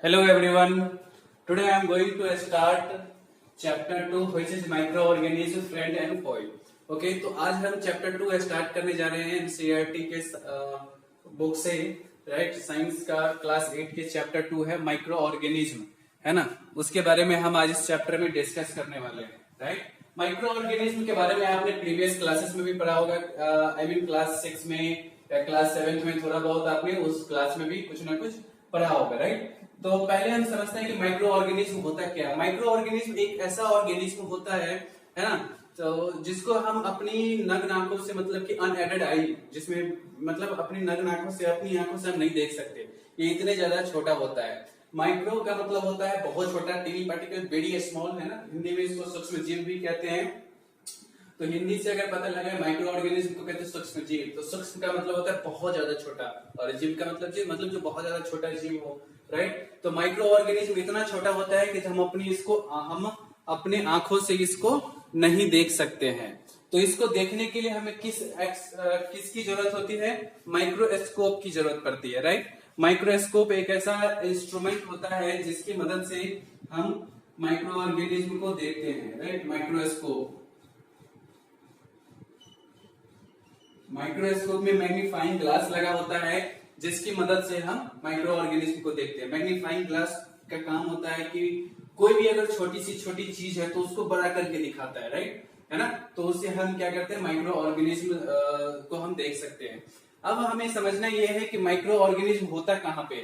Hello everyone. Today I am going to start chapter 2 which is microorganism friend and foil. Okay, तो आज हम chapter 2 start करने जा रहे हैं एनसीईआरटी के बुक से, राइट। साइंस का क्लास 8 के चैप्टर 2 है माइक्रो ऑर्गेनिज्म, है ना। उसके बारे में हम आज इस चैप्टर में डिस्कस करने वाले हैं, राइट। माइक्रो ऑर्गेनिज्म के बारे में आपने प्रीवियस क्लासेस में भी पढ़ा होगा, आई मीन क्लास 6 में या क्लास 7 में थोड़ा बहुत आपने उस क्लास में भी कुछ ना कुछ पढ़ा होगा, राइट। तो पहले हम समझते हैं कि माइक्रो ऑर्गेनिज्म होता क्या है। माइक्रो ऑर्गेनिज्म एक ऐसा ऑर्गेनिज्म होता है ना, तो जिसको हम अपनी नग्न आंखों से, मतलब कि अनएडेड आई, जिसमें मतलब अपनी नग्न आंखों से, अपनी आंखों से हम नहीं देख सकते, ये इतने ज्यादा छोटा होता है। माइक्रो का मतलब होता है बहुत छोटा, टीनी पार्टिकल, वेरी स्मॉल, है ना। हिंदी में इसको सूक्ष्म जीव भी कहते हैं। तो हिंदी से अगर पता लगे माइक्रो ऑर्गेनिज्म को कहते हैं सूक्ष्म जीव, तो सूक्ष्म का मतलब होता है बहुत ज्यादा छोटा, और जीव का मतलब जीव, मतलब जो बहुत ज्यादा छोटा जीव हो, राइट। तो माइक्रो ऑर्गेनिज्म इतना छोटा होता है कि हम अपने आंखों से इसको नहीं देख सकते हैं। तो इसको देखने के लिए हमें किसकी जरूरत होती है? माइक्रोस्कोप की जरूरत पड़ती है, राइट। माइक्रोस्कोप एक ऐसा इंस्ट्रूमेंट होता है जिसकी मदद से हम माइक्रो ऑर्गेनिज्म को देखते हैं, राइट। माइक्रोस्कोप में मैग्नीफाइंग ग्लास लगा होता है जिसकी मदद से हम माइक्रो ऑर्गेनिज्म को देखते हैं। मैग्नीफाइंग ग्लास का काम होता है कि कोई भी अगर छोटी चीज है तो उसको बड़ा करके दिखाता है, राइट, है ना। तो उससे हम क्या करते हैं, माइक्रो ऑर्गेनिज्म को हम देख सकते हैं। अब हमें समझना यह है कि माइक्रो ऑर्गेनिज्म होता कहाँ पे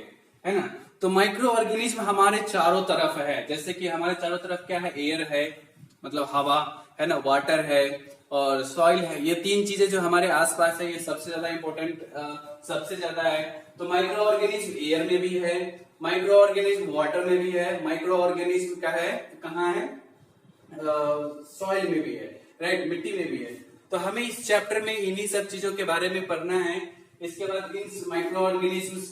है ना। तो माइक्रो ऑर्गेनिज्म हमारे चारों तरफ है। जैसे कि हमारे चारों तरफ क्या है, एयर है, मतलब हवा है ना, वाटर है और सॉइल है। ये तीन चीजें जो हमारे आसपास है, ये सबसे ज्यादा इंपॉर्टेंट, सबसे ज्यादा है। तो माइक्रो ऑर्गेनिज्म एयर में भी है, माइक्रो ऑर्गेनिज्म वाटर में भी है, माइक्रो ऑर्गेनिज्म क्या है, कहाँ है, सॉइल में भी है, राइट, मिट्टी में भी है। तो हमें इस चैप्टर में इन्हीं सब चीजों के बारे में पढ़ना है। इसके बाद इन माइक्रो ऑर्गेनिज्म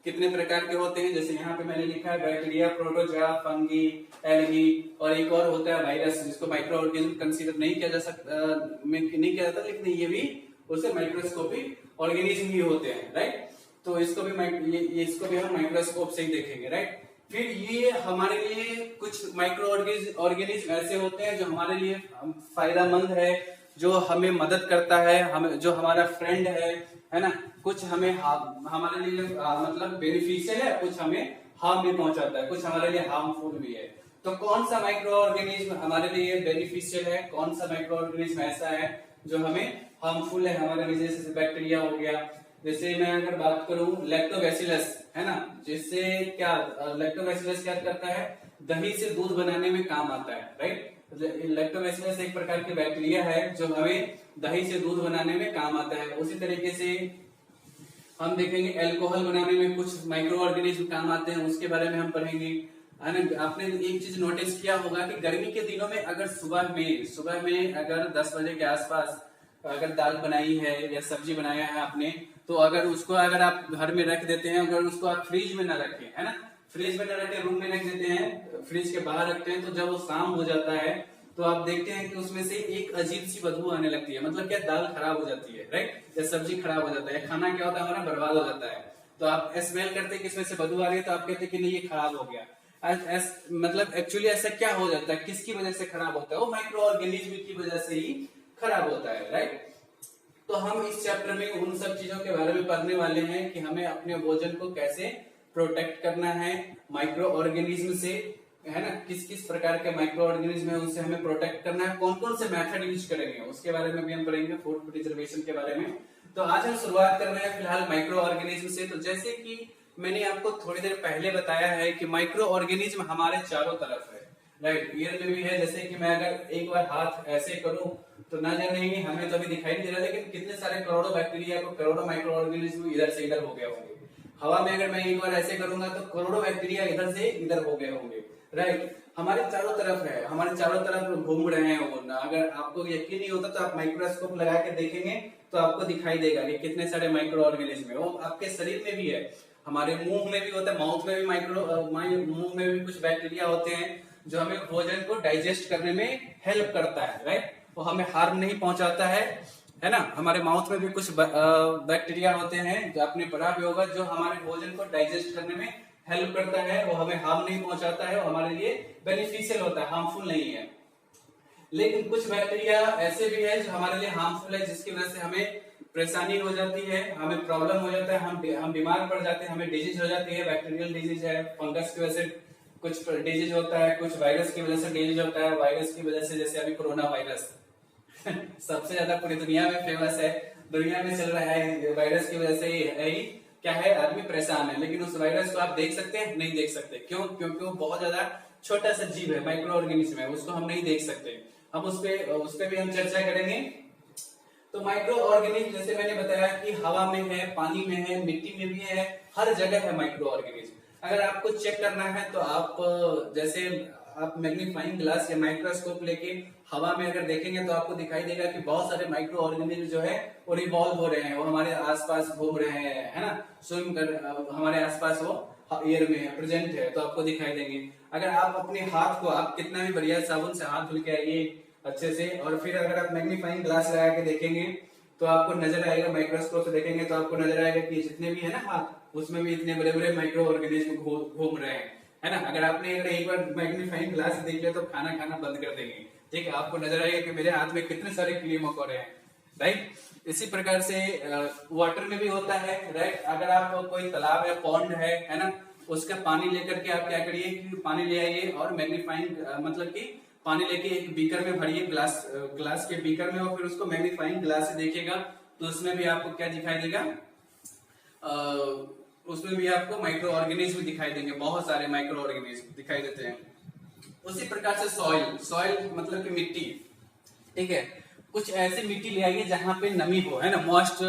कितने प्रकार के होते हैं, जैसे यहाँ पे मैंने लिखा है बैक्टीरिया, प्रोटोजोआ, फंगी, एल्गी, और एक और होता है वायरस, जिसको माइक्रो ऑर्गेनिज्म कंसीडर नहीं किया जा सकता, नहीं किया जाता, लेकिन ये भी उससे माइक्रोस्कोपिक ऑर्गेनिज्म ही होते हैं, राइट। तो इसको भी हम माइक्रोस्कोप से ही देखेंगे, राइट। फिर ये हमारे लिए कुछ माइक्रो ऑर्गेनिज्म ऐसे होते हैं जो हमारे लिए फायदेमंद है, जो हमें मदद करता है, हमें जो हमारा फ्रेंड है ना। कुछ हमें हमारे लिए मतलब बेनिफिशियल है, कुछ हमें हार्म भी पहुंचाता है, कुछ हमारे लिए हार्मफुल भी है। तो कौन सा माइक्रो ऑर्गेनिज्म हमारे लिए बेनिफिशियल है, कौन सा माइक्रो ऑर्गेनिज्म ऐसा है जो हमें हार्मफुल है हमारे लिए? जैसे बैक्टीरिया हो गया, जैसे मैं अगर बात करूं लैक्टोबैसिलस, है ना, जिससे क्या लैक्टोबैसिलस क्या करता है, दही से दूध बनाने में काम आता है, राइट। लैक्टोबैसिलस एक प्रकार की बैक्टीरिया है जो हमें दही से दूध बनाने में काम आता है। उसी तरीके से हम देखेंगे अल्कोहल बनाने में कुछ माइक्रो ऑर्गेनिज्म काम आते हैं, उसके बारे में हम पढ़ेंगे। आपने एक चीज नोटिस किया होगा कि गर्मी के दिनों में अगर सुबह में अगर 10 बजे के आसपास अगर दाल बनाई है या सब्जी बनाया है आपने, तो अगर उसको अगर आप घर में रख देते हैं, अगर उसको आप फ्रिज में न रखें, है ना, फ्रिज में न रखे, रूम में रख देते हैं, फ्रिज के बाहर रखते हैं, तो जब वो शाम हो जाता है तो आप देखते हैं कि उसमें से एक अजीब सी बदबू आने लगती है। मतलब क्या, दाल खराब हो जाती है, राइट, या सब्जी खराब हो जाता है, खाना क्या होता है हमारा, बर्बाद हो जाता है। तो आप स्मेल करते हैं कि इसमें से बदबू आ रही है, तो आप कहते हैं कि नहीं ये खराब हो गया। मतलब एक्चुअली ऐसा क्या हो जाता है, किसकी वजह से खराब होता है? वो माइक्रो ऑर्गेनिज्म की वजह से ही खराब होता है, राइट। तो हम इस चैप्टर में उन सब चीजों के बारे में पढ़ने वाले हैं कि हमें अपने भोजन को कैसे प्रोटेक्ट करना है माइक्रो ऑर्गेनिज्म से, है ना। किस किस प्रकार के माइक्रो ऑर्गेनिज्म है उनसे हमें प्रोटेक्ट करना है, कौन कौन से मेथड यूज करेंगे उसके बारे में भी हम पढ़ेंगे, फूड प्रिजर्वेशन के बारे में। तो आज हम शुरुआत कर रहे हैं फिलहाल माइक्रो ऑर्गेनिज्म से। तो जैसे कि मैंने आपको थोड़ी देर पहले बताया है कि माइक्रो ऑर्गेनिज्म हमारे चारों तरफ है, राइट। ईयर में भी है, जैसे कि मैं अगर एक बार हाथ ऐसे करूं तो ना जाने ही हमें तो अभी दिखाई नहीं दे रहा, लेकिन कितने सारे करोड़ों बैक्टीरिया को, करोड़ों माइक्रो ऑर्गेनिज्म इधर से इधर हो गए होंगे। हवा में अगर मैं एक बार ऐसे करूंगा तो करोड़ों बैक्टीरिया इधर से इधर हो गए होंगे, राइट। हमारे चारों तरफ है, हमारे चारों तरफ घूम रहे हैं वो। अगर आपको यकीन नहीं होता तो आप माइक्रोस्कोप लगा के देखेंगे तो आपको दिखाई देगा कि कितने सारे माइक्रो ऑर्गेनिज्म है। वो आपके शरीर में भी है, हमारे मुंह में भी होता है, माउथ में भी मुंह में भी कुछ बैक्टीरिया होते हैं जो हमें भोजन को डाइजेस्ट करने में हेल्प करता है, राइट। वो हमें हार्म नहीं पहुंचाता है ना। हमारे माउथ में भी कुछ बैक्टीरिया होते हैं जो आपने पढ़ा भी होगा, जो हमारे भोजन को डाइजेस्ट करने में हेल्प करता है, वो हमें हार्म नहीं पहुंचाता है, वो हमारे लिए बेनिफिशियल होता है, हार्मफुल नहीं है। लेकिन कुछ बैक्टीरिया ऐसे भी है जो हमारे लिए हार्मफुल है, जिसकी वजह से हमें परेशानी हो जाती है, हमें प्रॉब्लम हो जाता है, हम बीमार पड़ जाते हैं, हमें डिजीज हो जाती है। बैक्टीरियल डिजीज है, फंगस की वजह से कुछ डिजीज होता है, कुछ वायरस की वजह से डिजीज होता है। वायरस की वजह से जैसे अभी कोरोना वायरस सबसे ज्यादा पूरी दुनिया में फेमस है, दुनिया में चल रहा है, वायरस की वजह से ही क्या है, आदमी परेशान है। लेकिन उस वायरस को आप देख सकते हैं? नहीं देख सकते। क्यों? क्योंकि वो बहुत ज्यादा छोटा सा जीव है, माइक्रो ऑर्गेनिज्म है, उसको हम नहीं देख सकते। हम उस पे भी हम चर्चा करेंगे। तो माइक्रो ऑर्गेनिज्म जैसे मैंने बताया कि हवा में है, पानी में है, मिट्टी में भी है, हर जगह है माइक्रो ऑर्गेनिज्म। अगर आपको चेक करना है तो आप जैसे आप मैग्नीफाइंग ग्लास या माइक्रोस्कोप लेके हवा में अगर देखेंगे तो आपको दिखाई देगा कि बहुत सारे माइक्रो ऑर्गेनिज्म जो है वो रिवॉल्व हो रहे हैं, वो हमारे आसपास घूम रहे हैं, है ना, स्विम कर हमारे आसपास वो एयर में है, प्रेजेंट है, तो आपको दिखाई देंगे। अगर आप अपने हाथ को आप कितना भी बढ़िया साबुन से हाथ धुल के आइए अच्छे से, और फिर अगर आप मैग्नीफाइंग ग्लास लगा के देखेंगे तो आपको नजर आएगा, माइक्रोस्कोप से देखेंगे तो आपको नजर आएगा कि जितने भी है ना हाथ, उसमें भी इतने बड़े बड़े माइक्रो ऑर्गेनिज्म घूम रहे हैं, है ना। अगर आपने अगर एक बार मैग्नीफाइंग ग्लास से देख लिया तो खाना खाना बंद कर देंगे, ठीक है। आपको नजर आएगा कि मेरे हाथ में कितने सारे कीड़े मकोड़े हैं, राइट। इसी प्रकार से वाटर में भी होता है, राइट। अगर आप कोई तालाब या पॉन्ड है ना, उसका पानी लेकर के आप क्या करिए कि पानी ले आइए और मैग्नीफाइंग मतलब कि पानी लेके एक बीकर में भरिए, ग्लास के बीकर में, और फिर उसको मैग्नीफाइंग ग्लास से देखिएगा तो उसमें भी आपको क्या दिखाई देगा, उसमें भी आपको माइक्रो ऑर्गेनिज्म दिखाई देंगे, बहुत सारे माइक्रो ऑर्गेनिज्म दिखाई देते हैं। उसी प्रकार से सॉइल मतलब कि मिट्टी, ठीक है। कुछ ऐसी मिट्टी ले आइए जहां पे नमी हो, है ना, मॉइस्ट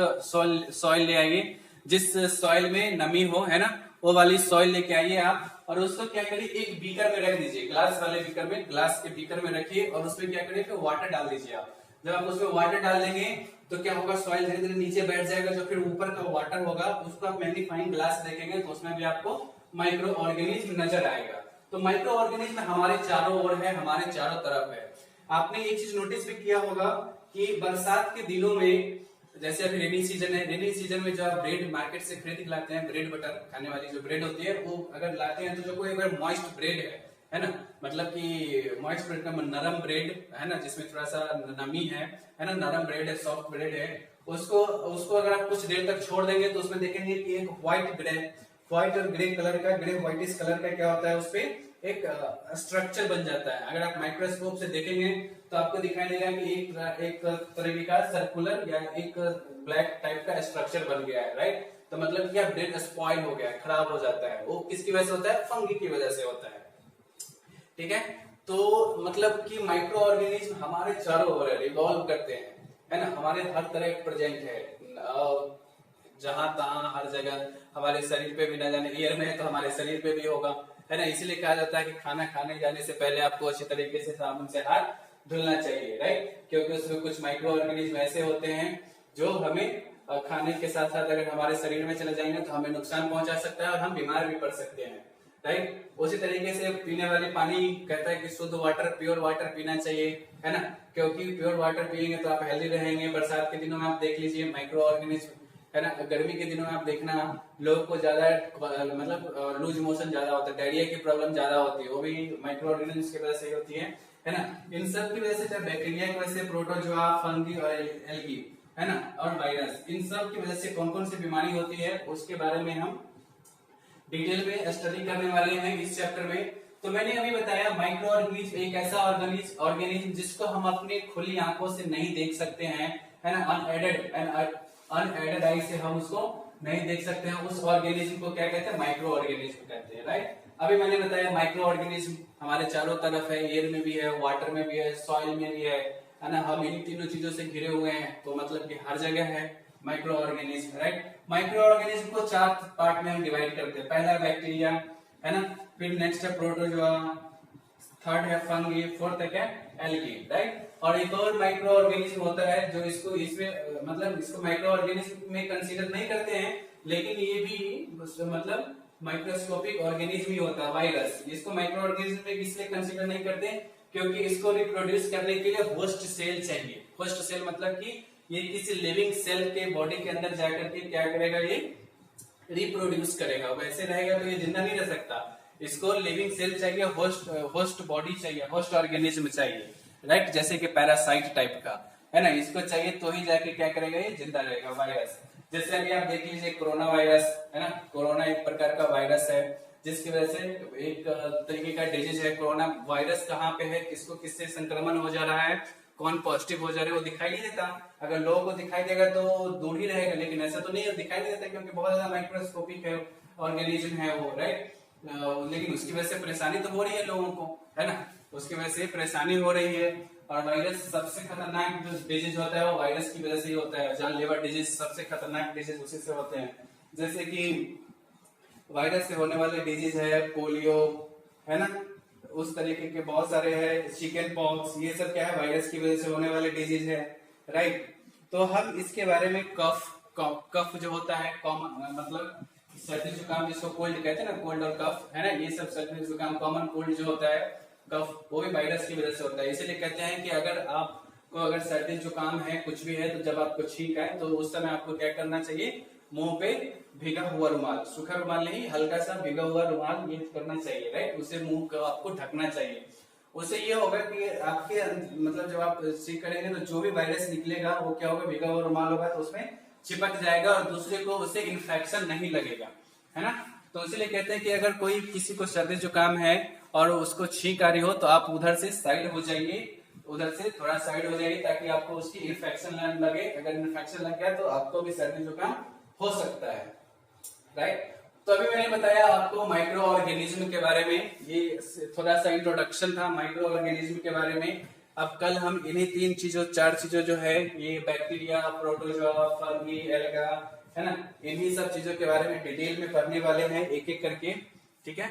सॉइल ले आइए, जिस सॉइल में नमी हो, है ना, वो वाली सॉइल लेके आइए आप, और उसको क्या करिए एक बीकर में रख दीजिए, ग्लास वाले बीकर में, ग्लास के बीकर में रखिए, और उसमें क्या करिए वाटर डाल दीजिए आप। जब आप उसमें वाटर डाल देंगे तो क्या होगा, सॉइल धीरे धीरे नीचे बैठ जाएगा, जो फिर ऊपर का वाटर होगा उसको आप मैग्नीफाइंग ग्लास से देखेंगे तो उसमें भी आपको माइक्रो ऑर्गेनिज्म नजर आएगा। तो माइक्रो ऑर्गेनिज्म हमारे चारों ओर है, हमारे चारों तरफ है। आपने एक चीज नोटिस भी किया होगा कि बरसात के दिनों में, जैसे अभी रेनी सीजन है, रेनी सीजन में जो आप ब्रेड मार्केट से खरीद के लाते हैं, ब्रेड बटर खाने वाली जो ब्रेड होती है, वो अगर लाते हैं तो जो कोई अगर मॉइस्ट ब्रेड है ना, मतलब कि मॉइस्ट ब्रेड का नरम ब्रेड है ना, जिसमें थोड़ा सा नमी है ना, नरम ब्रेड है, सॉफ्ट ब्रेड है, उसको अगर आप कुछ देर तक छोड़ देंगे तो उसमें देखेंगे कि एक व्हाइट और ग्रे कलर का, ग्रे व्हाइटिश कलर का क्या होता है, उसपे एक स्ट्रक्चर बन जाता है। अगर आप माइक्रोस्कोप से देखेंगे तो आपको दिखाई देगा कि एक तरीके का सर्कुलर या एक ब्लैक टाइप का स्ट्रक्चर बन गया है, राइट। तो मतलब क्या, ब्रेड स्पॉइल हो गया है, खराब हो जाता है, वो किसकी वजह से होता है, फंगी की वजह से होता है, ठीक है। तो मतलब कि माइक्रो ऑर्गेनिज्म हमारे चारों ओर रिवॉल्व करते हैं, है ना, हमारे हर तरह प्रेजेंट है, जहां तहां हर जगह, हमारे शरीर पे भी न जाने, एयर में है तो हमारे शरीर पे भी होगा, है ना। इसीलिए कहा जाता है कि खाना खाने जाने से पहले आपको अच्छे तरीके से साबुन से हाथ धुलना चाहिए, राइट, क्योंकि उसमें कुछ माइक्रो ऑर्गेनिज्म ऐसे होते हैं जो हमें खाने के साथ साथ अगर हमारे शरीर में चले जाएंगे तो हमें नुकसान पहुंचा सकता है और हम बीमार भी पड़ सकते हैं, राइट। उसी तरीके से पीने वाले पानी कहता है कि शुद्ध वाटर, प्योर वाटर पीना चाहिए, है ना, क्योंकि प्योर वाटर पिएंगे तो आप हेल्दी रहेंगे। बरसात के दिनों में आप देख लीजिए माइक्रो ऑर्गेनिज्म, है ना, गर्मी के दिनों में आप देखना लोगों को ज्यादा मतलब लूज मोशन ज्यादा होता है, डायरिया की प्रॉब्लम ज्यादा होती है, वो भी माइक्रो ऑर्गेनिज्म की वजह से होती है ना। इन सब की वजह से, चाहे बैक्टीरिया की वजह से, प्रोटोजोआ, फंगी और एल्गी, है ना, और वायरस, इन सब की वजह से कौन कौन सी बीमारी होती है उसके बारे में हम डिटेल में स्टडी करने वाले हैं इस चैप्टर में। तो मैंने अभी बताया माइक्रो ऑर्गेनिज्म एक ऐसा ऑर्गेनिज्म जिसको हम अपनी खुली आंखों से नहीं देख सकते हैं, है ना, अनएडेड आई से हम उसको नहीं देख सकते हैं। उस ऑर्गेनिज्म को क्या कहते हैं, माइक्रो ऑर्गेनिज्म कहते हैं, राइट। अभी मैंने बताया माइक्रो ऑर्गेनिज्म हमारे चारों तरफ है, एयर में भी है, वाटर में भी है, सॉइल में भी है ना, हम इन तीनों चीजों से घिरे हुए हैं, तो मतलब कि हर जगह है micro organism, right. Micro organism को 4 पार्ट में हम डिवाइड करते हैं। पहला बैक्टीरिया, है ना, फिर नेक्स्ट है प्रोटोजोआ, थर्ड है फंगी, फोर्थ है क्या, एल्गी, राइट। और एक और माइक्रो ऑर्गेनिज्म होता है जो इसमें मतलब इसको माइक्रो ऑर्गेनिज्म में कंसीडर नहीं करते हैं, लेकिन ये भी मतलब माइक्रोस्कोपिक ऑर्गेनिज्म ही होता है, वायरस। इसको माइक्रो ऑर्गेनिज्म में इसलिए कंसीडर नहीं करते क्योंकि इसको रिप्रोड्यूस करने के लिए होस्ट सेल चाहिए। होस्ट सेल मतलब कि ये किसी लिविंग सेल के बॉडी के अंदर जाकर के क्या करेगा, ये रिप्रोड्यूस करेगा। वैसे रहेगा तो ये जिंदा नहीं रह सकता। इसको लिविंग सेल चाहिए, होस्ट बॉडी चाहिए, होस्ट ऑर्गेनिज्म चाहिए, राइट, जैसे कि पैरासाइट टाइप का, है ना, इसको चाहिए तो ही जाके क्या करेगा, ये जिंदा रहेगा। वायरस जैसे अभी आप देख लीजिए कोरोना वायरस, है ना, कोरोना एक प्रकार का वायरस है जिसकी वजह से एक तरीके का डिजीज है। कोरोना वायरस कहाँ पे है, किसको किससे संक्रमण हो जा रहा है, कौन पॉजिटिव हो जा रहा है वो दिखाई नहीं देता। अगर लोगों को दिखाई देगा तो दूर ही रहेगा, लेकिन ऐसा तो नहीं है, दिखाई नहीं देता क्योंकि बहुत ज्यादा माइक्रोस्कोपिक है ऑर्गेनिज्म है वो, राइट। लेकिन उसकी वजह से परेशानी तो हो रही है लोगों को, है ना, उसकी वजह से परेशानी हो रही है। और वायरस सबसे खतरनाक जो डिजीज होता है वो वायरस की वजह से ही होता है। जानलेवा डिजीज, सबसे खतरनाक डिजीज उसी से होते हैं। जैसे कि वायरस से होने वाले डिजीज है पोलियो, है ना, उस तरीके के बहुत सारे हैं, चिकन पॉक्स, ये सब क्या है, वायरस की वजह से होने वाले डिजीज है, राइट। तो हम इसके बारे में कफ जो होता है कॉमन, मतलब सर्दी जुकाम जिसको कोल्ड कहते हैं ना, कोल्ड और कफ, है ना, ये सब सर्दी जुकाम कॉमन कोल्ड जो होता है, कफ, वो भी वायरस की वजह से होता है। इसीलिए कहते हैं कि अगर आपको अगर सर्दी जुकाम है, कुछ भी है, तो जब आपको छींक आए तो उस समय आपको क्या करना चाहिए, मुंह पे भीगा हुआ रुमाल, सूखा रुमाल नहीं, हल्का सा भीगा हुआ रुमाल यूज करना चाहिए, राइट, उसे मुंह को आपको ढकना चाहिए। उससे ये होगा कि आपके मतलब जब आप छींक करेंगे तो जो भी वायरस निकलेगा वो क्या होगा, भीगा हुआ रुमाल होगा तो उसमें चिपक जाएगा और दूसरे को उससे इन्फेक्शन नहीं लगेगा, है ना। तो इसलिए कहते हैं कि अगर कोई किसी को सर्दी जुकाम है और उसको छींक आ रही हो तो आप उधर से साइड हो जाइए, उधर से थोड़ा साइड हो जाइए ताकि आपको उसकी इन्फेक्शन न लगे। अगर इन्फेक्शन लग गया तो आपको भी सर्दी जुकाम हो सकता है, राइट। तो अभी मैंने बताया आपको माइक्रो ऑर्गेनिज्म के बारे में, ये थोड़ा सा इंट्रोडक्शन था माइक्रो ऑर्गेनिज्म के बारे में। अब कल हम इन्हीं तीन चीजों, चार चीजों जो है, ये बैक्टीरिया, प्रोटोजोआ, फंगी, एल्गा, है ना, इन्हीं सब चीजों के बारे में डिटेल में पढ़ने वाले हैं एक एक करके, ठीक है।